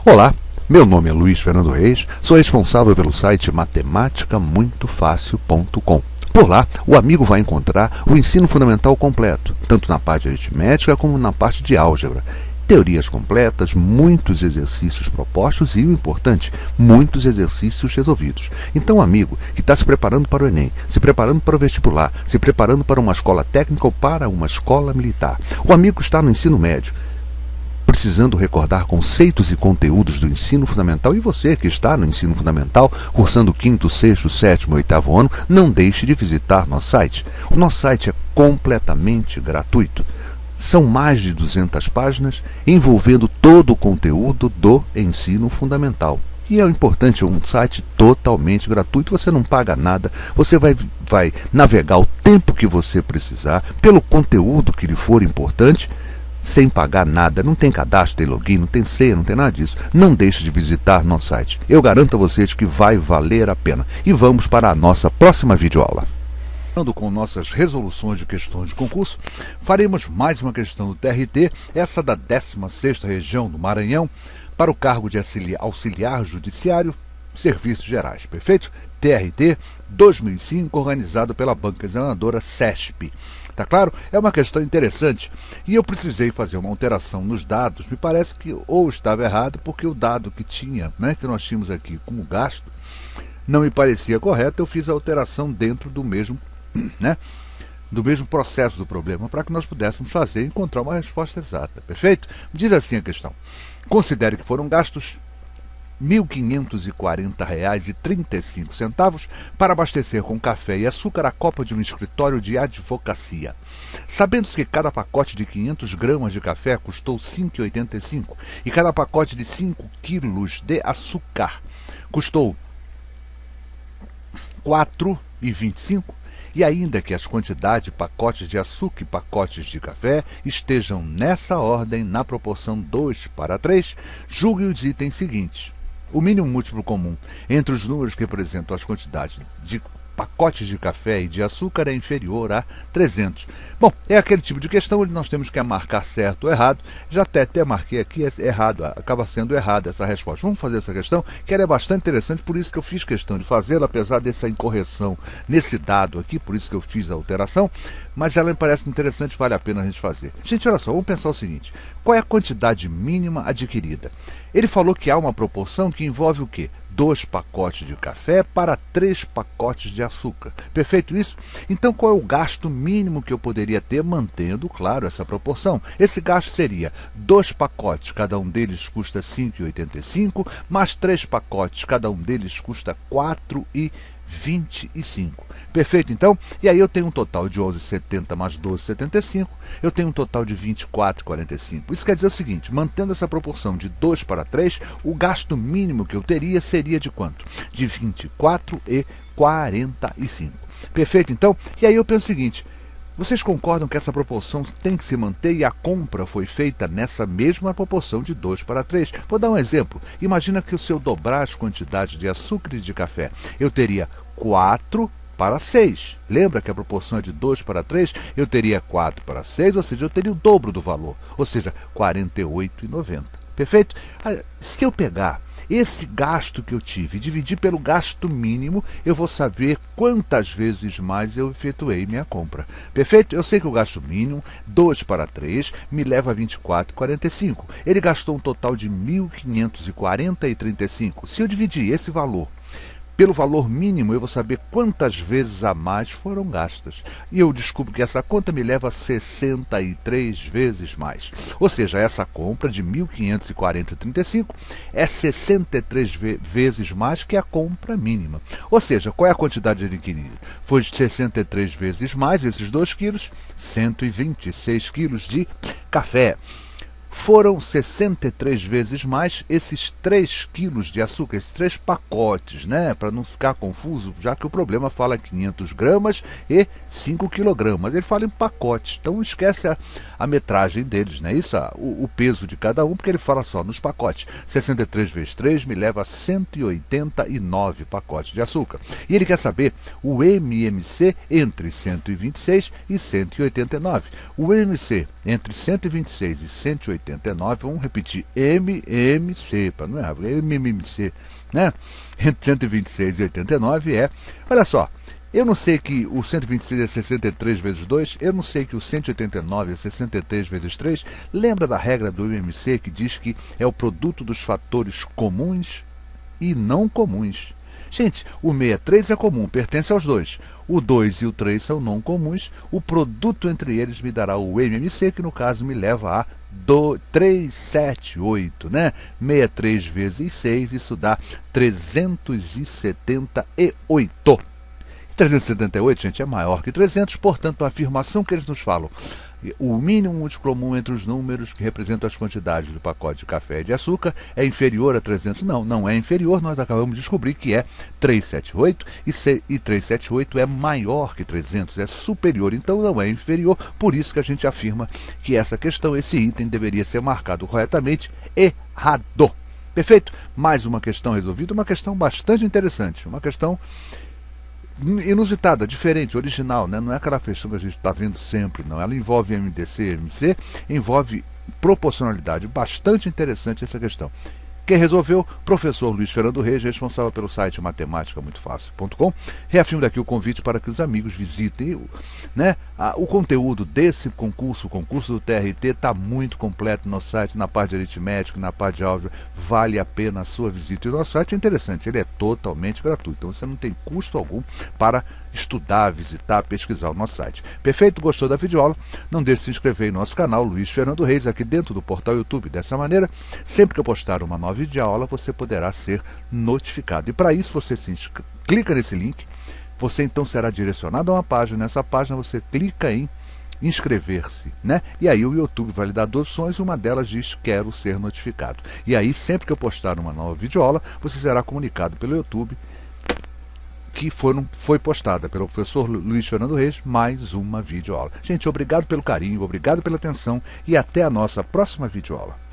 Olá, meu nome é Luiz Fernando Reis, sou responsável pelo site matematicamuitofácil.com. Por lá, o amigo vai encontrar o ensino fundamental completo, tanto na parte de aritmética como na parte de álgebra. Teorias completas, muitos exercícios propostos e, o importante, muitos exercícios resolvidos. Então, amigo que está se preparando para o Enem, se preparando para o vestibular, se preparando para uma escola técnica ou para uma escola militar, o amigo que está no ensino médio, precisando recordar conceitos e conteúdos do ensino fundamental, e você que está no ensino fundamental, cursando o 5º, 6º, 7º e 8º ano, não deixe de visitar nosso site. O nosso site é completamente gratuito. São mais de 200 páginas envolvendo todo o conteúdo do ensino fundamental. E é importante, é um site totalmente gratuito, você não paga nada, você vai navegar o tempo que você precisar, pelo conteúdo que lhe for importante, sem pagar nada, não tem cadastro, tem login, não tem senha, não tem nada disso. Não deixe de visitar nosso site. Eu garanto a vocês que vai valer a pena. E vamos para a nossa próxima videoaula. Com nossas resoluções de questões de concurso, faremos mais uma questão do TRT, essa da 16ª região do Maranhão, para o cargo de auxiliar judiciário, Serviços Gerais, perfeito? TRT 2005, organizado pela banca examinadora CESP. Tá claro? É uma questão interessante. E eu precisei fazer uma alteração nos dados. Me parece que ou estava errado, porque o dado que tinha, que nós tínhamos aqui como gasto, não me parecia correto. Eu fiz a alteração dentro do mesmo, do mesmo processo do problema, para que nós pudéssemos fazer e encontrar uma resposta exata. Perfeito? Diz assim a questão. Considere que foram gastos R$ 1.540,35 para abastecer com café e açúcar a copa de um escritório de advocacia. Sabendo-se que cada pacote de 500 gramas de café custou R$ 5,85 e cada pacote de 5 quilos de açúcar custou R$ 4,25, e ainda que as quantidades de pacotes de açúcar e pacotes de café estejam nessa ordem na proporção 2:3, julgue os itens seguintes. O mínimo múltiplo comum entre os números que representam as quantidades de pacotes de café e de açúcar é inferior a 300. Bom, é aquele tipo de questão onde nós temos que marcar certo ou errado. Já até marquei aqui errado, acaba sendo errada essa resposta. Vamos fazer essa questão, que ela é bastante interessante, por isso que eu fiz questão de fazê-la, apesar dessa incorreção nesse dado aqui, por isso que eu fiz a alteração, mas ela me parece interessante, vale a pena a gente fazer. Gente, olha só, vamos pensar o seguinte, qual é a quantidade mínima adquirida? Ele falou que há uma proporção que envolve o quê? 2 pacotes de café para 3 pacotes de açúcar. Perfeito isso? Então, qual é o gasto mínimo que eu poderia ter mantendo, claro, essa proporção? Esse gasto seria 2 pacotes, cada um deles custa R$ 5,85, mais 3 pacotes, cada um deles custa R$ 4,25. Perfeito, então? E aí eu tenho um total de 11,70 mais 12,75, eu tenho um total de 24,45. Isso quer dizer o seguinte, mantendo essa proporção de 2:3, o gasto mínimo que eu teria seria de quanto? De 24,45. Perfeito, então? E aí eu penso o seguinte, vocês concordam que essa proporção tem que se manter e a compra foi feita nessa mesma proporção de 2:3? Vou dar um exemplo. Imagina que se eu dobrar as quantidades de açúcar e de café, eu teria 4:6. Lembra que a proporção é de 2:3? Eu teria 4:6, ou seja, eu teria o dobro do valor, ou seja, R$ 48,90. Perfeito? Se eu pegar esse gasto que eu tive e dividir pelo gasto mínimo, eu vou saber quantas vezes mais eu efetuei minha compra. Perfeito? Eu sei que o gasto mínimo, 2:3, me leva a 24,45. Ele gastou um total de R$ 1.540,35. Se eu dividir esse valor pelo valor mínimo, eu vou saber quantas vezes a mais foram gastas. E eu descubro que essa conta me leva a 63 vezes mais. Ou seja, essa compra de R$ 1.540,35 é 63 vezes mais que a compra mínima. Ou seja, qual é a quantidade adquirida? Foi de 63 vezes mais, esses 2 quilos, 126 quilos de café. Foram 63 vezes mais esses 3 quilos de açúcar, esses 3 pacotes, Para não ficar confuso, já que o problema fala 500 gramas e 5 quilogramas. Ele fala em pacotes, então esquece a metragem deles, Isso, o peso de cada um, porque ele fala só nos pacotes. 63 vezes 3 me leva a 189 pacotes de açúcar. E ele quer saber o MMC entre 126 e 189. O MMC entre 126 e 189 189, vamos repetir, MMC, para não errar, MMC, né? Entre 126 e 89 olha só, eu não sei que o 126 é 63 vezes 2, eu não sei que o 189 é 63 vezes 3, lembra da regra do MMC que diz que é o produto dos fatores comuns e não comuns. Gente, o 63 é comum, pertence aos dois. O 2 e o 3 são não comuns. O produto entre eles me dará o MMC, que no caso me leva a 378, né? 63 vezes 6, isso dá 378. 378, gente, é maior que 300, portanto, a afirmação que eles nos falam, o mínimo múltiplo comum entre os números que representam as quantidades do pacote de café e de açúcar é inferior a 300. Não, não é inferior, nós acabamos de descobrir que é 378 e 378 é maior que 300, é superior, então não é inferior, por isso que a gente afirma que essa questão, esse item deveria ser marcado corretamente errado. Perfeito? Mais uma questão resolvida, uma questão bastante interessante, uma questão inusitada, diferente, original, né? Não é aquela questão que a gente está vendo sempre, não. Ela envolve MDC, MC, envolve proporcionalidade. Bastante interessante essa questão. Quem resolveu? Professor Luiz Fernando Reis, responsável pelo site matemáticamuitofácil.com. Reafirmo daqui o convite para que os amigos visitem, né, o conteúdo desse concurso, o concurso do TRT, está muito completo no nosso site, na parte de aritmética, na parte de álgebra. Vale a pena a sua visita. E o nosso site é interessante, ele é totalmente gratuito, então você não tem custo algum para estudar, visitar, pesquisar o nosso site. Perfeito? Gostou da videoaula? Não deixe de se inscrever em nosso canal Luiz Fernando Reis, aqui dentro do portal YouTube. Dessa maneira, sempre que eu postar uma nova videoaula, você poderá ser notificado. E para isso, você clica nesse link, você então será direcionado a uma página. Nessa página você clica em inscrever-se, né? E aí o YouTube vai lhe dar 2 opções, uma delas diz quero ser notificado. E aí sempre que eu postar uma nova videoaula, você será comunicado pelo YouTube que foi postada pelo professor Luiz Fernando Reis, mais uma videoaula. Gente, obrigado pelo carinho, obrigado pela atenção e até a nossa próxima videoaula.